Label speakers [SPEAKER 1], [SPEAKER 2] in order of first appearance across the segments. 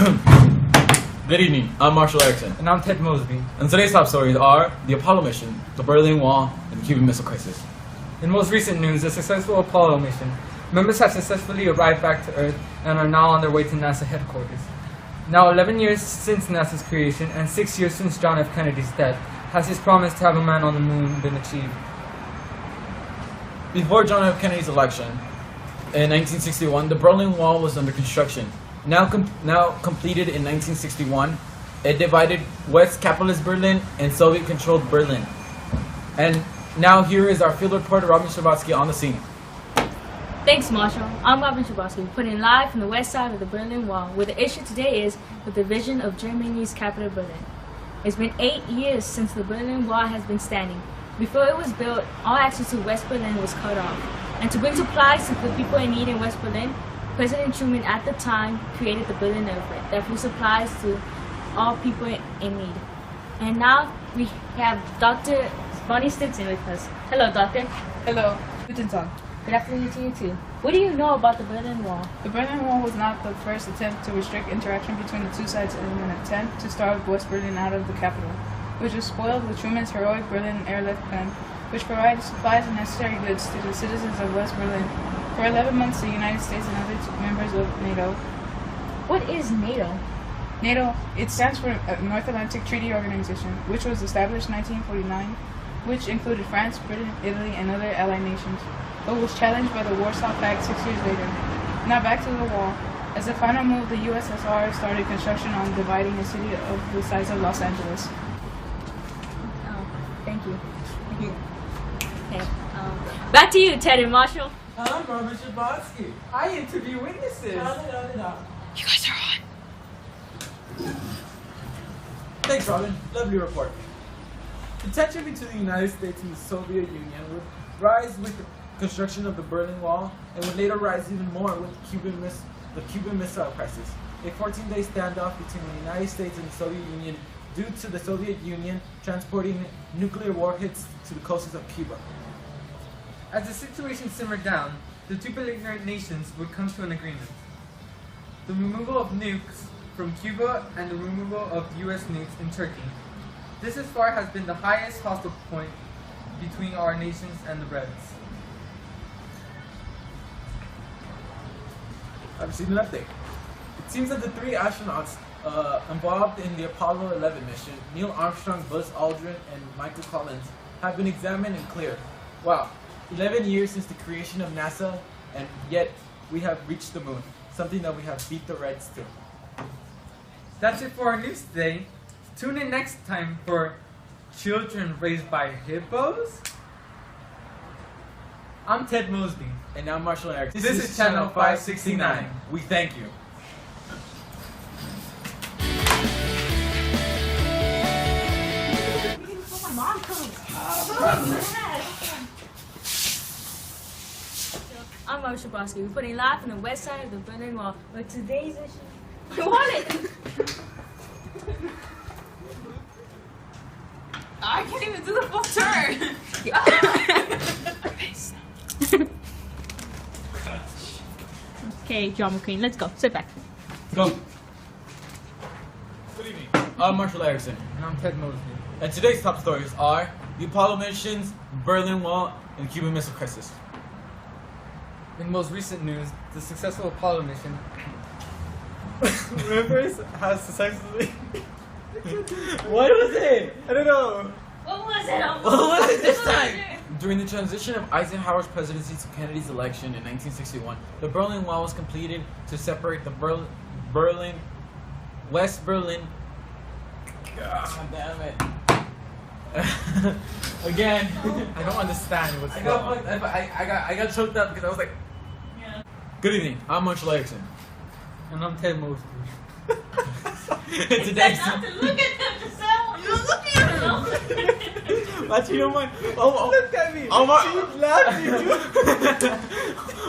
[SPEAKER 1] Good evening, I'm Marshall Erickson.
[SPEAKER 2] And I'm Ted Mosby.
[SPEAKER 1] And today's top stories are the Apollo mission, the Berlin Wall, and the Cuban Missile Crisis.
[SPEAKER 2] In most recent news, the successful Apollo mission. Members have successfully arrived back to Earth and are now on their way to NASA headquarters. Now 11 years since NASA's creation and 6 years since John F. Kennedy's death, has his promise to have a man on the moon been achieved?
[SPEAKER 1] Before John F. Kennedy's election, in 1961, the Berlin Wall was under construction. Now completed in 1961, it divided West capitalist Berlin and Soviet-controlled Berlin. And now here is our field reporter Robin Shabatsky on the scene.
[SPEAKER 3] Thanks, Marshall. I'm Robin Shabatsky, reporting live from the west side of the Berlin Wall, where the issue today is the division of Germany's capital, Berlin. It's been 8 years since the Berlin Wall has been standing. Before it was built, all access to West Berlin was cut off. And to bring supplies to the people in need in West Berlin, President Truman at the time created the Berlin Airport that flew supplies to all people in need. And now we have Dr. Bonnie Stinson with us. Hello, Doctor.
[SPEAKER 4] Hello. Guten Tag.
[SPEAKER 3] Good afternoon to you too. What do you know about the Berlin Wall?
[SPEAKER 4] The Berlin Wall was not the first attempt to restrict interaction between the two sides in an attempt to starve West Berlin out of the capital, which was spoiled with Truman's heroic Berlin airlift plan, which provided supplies and necessary goods to the citizens of West Berlin. For 11 months, the United States and other members of NATO.
[SPEAKER 3] What is NATO?
[SPEAKER 4] NATO, it stands for North Atlantic Treaty Organization, which was established in 1949, which included France, Britain, Italy, and other allied nations, but was challenged by the Warsaw Pact 6 years later. Now back to the wall. As a final move, the USSR started construction on dividing a city of the size of Los Angeles.
[SPEAKER 3] Oh, thank you. Okay, back to you, Ted and Marshall.
[SPEAKER 2] I'm Robin Shabatsky. I interview witnesses.
[SPEAKER 3] You guys are on.
[SPEAKER 5] Thanks, Robin. Lovely report. The tension between the United States and the Soviet Union would rise with the construction of the Berlin Wall and would later rise even more with the Cuban Missile Crisis, a 14-day standoff between the United States and the Soviet Union due to the Soviet Union transporting nuclear warheads to the coasts of Cuba.
[SPEAKER 2] As the situation simmered down, the two belligerent nations would come to an agreement. The removal of nukes from Cuba and the removal of US nukes in Turkey. This as far has been the highest hostile point between our nations and the Reds.
[SPEAKER 5] I've seen an update. It seems that the three astronauts involved in the Apollo 11 mission, Neil Armstrong, Buzz Aldrin, and Michael Collins, have been examined and cleared. Wow, 11 years since the creation of NASA, and yet we have reached the moon, something that we have beat the Reds to.
[SPEAKER 2] That's it for our news today. Tune in next time for Children Raised by Hippos. I'm Ted Mosby.
[SPEAKER 5] And now Marshall Erickson.
[SPEAKER 2] This is Channel 569.
[SPEAKER 5] We thank you.
[SPEAKER 3] I'm Robin Shabatsky, reporting live from the west side of the Berlin Wall, where today's issue. I want it!
[SPEAKER 4] I can't even do the full turn!
[SPEAKER 3] Okay, John McQueen, let's go. Sit back.
[SPEAKER 1] Go. Good evening, I'm Marshall Erickson.
[SPEAKER 2] And I'm Ted Mosby.
[SPEAKER 1] And today's top stories are the Apollo missions, Berlin Wall, and the Cuban Missile Crisis.
[SPEAKER 2] In most recent news, the successful Apollo mission members have successfully.
[SPEAKER 1] What was it?
[SPEAKER 2] I don't know.
[SPEAKER 3] What was it?
[SPEAKER 1] What was it this time? During the transition of Eisenhower's presidency to Kennedy's election in 1961, the Berlin Wall was completed to separate the West Berlin. God damn it. Again.
[SPEAKER 2] I don't understand what's
[SPEAKER 1] I
[SPEAKER 2] going on.
[SPEAKER 1] got choked up because I was like.
[SPEAKER 3] Yeah.
[SPEAKER 1] Good evening, I'm Marshall Erickson.
[SPEAKER 2] And I'm Ted Mosby.
[SPEAKER 1] Today's.
[SPEAKER 3] Look at them, Giselle! You look at them!
[SPEAKER 1] But you know what? Oh,
[SPEAKER 2] Look at me!
[SPEAKER 1] oh my.
[SPEAKER 2] She's laughing,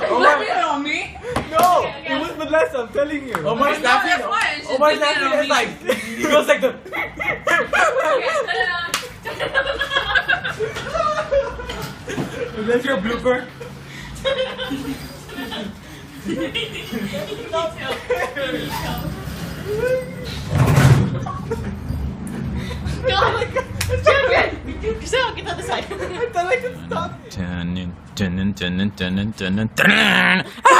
[SPEAKER 1] Oh my.
[SPEAKER 4] on me?
[SPEAKER 2] No!
[SPEAKER 3] Okay.
[SPEAKER 2] It was Vanessa, I'm telling you.
[SPEAKER 1] Omar's
[SPEAKER 4] No,
[SPEAKER 1] laughing.
[SPEAKER 4] that's why it's just
[SPEAKER 1] Omar's
[SPEAKER 4] thinking
[SPEAKER 1] laughing
[SPEAKER 4] of
[SPEAKER 1] is
[SPEAKER 4] me.
[SPEAKER 1] like he goes like the.
[SPEAKER 2] Is that your blooper?
[SPEAKER 6] Go on. Children, Giselle, get to the other side.
[SPEAKER 5] I thought I could stop.
[SPEAKER 1] I